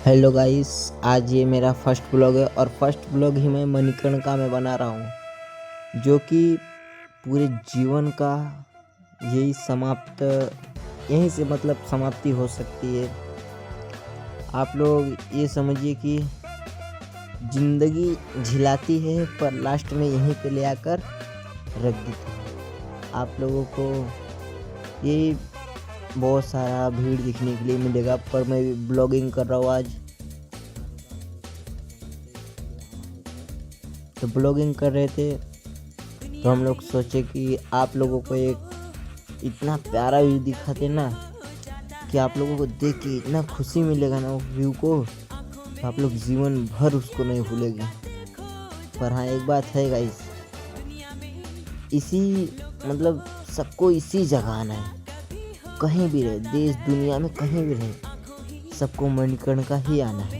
Hello guys, आज ये मेरा फर्स्ट ब्लॉग है और फर्स्ट ब्लॉग ही मैं मणिकर्णिका में बना रहा हूँ, जो कि पूरे जीवन का यहीं से मतलब समाप्ति हो सकती है। आप लोग ये समझिए कि ज़िंदगी झिलाती है पर लास्ट में यहीं पे ले आकर रख देती है। आप लोगों को ये बहुत सारा भीड़ दिखने के लिए मिलेगा, पर मैं ब्लॉगिंग कर रहा हूँ आज। तो ब्लॉगिंग कर रहे थे तो हम लोग सोचे कि आप लोगों को एक इतना प्यारा व्यू दिखाते ना कि आप लोगों को देख के इतना खुशी मिलेगा ना उस व्यू को, तो आप लोग जीवन भर उसको नहीं भूलेंगे। पर हाँ, एक बात है गाइस, सबको इसी जगह आना है। कहीं भी रहे, देश दुनिया में कहीं भी रहे, सबको मणिकर्णिका ही आना है।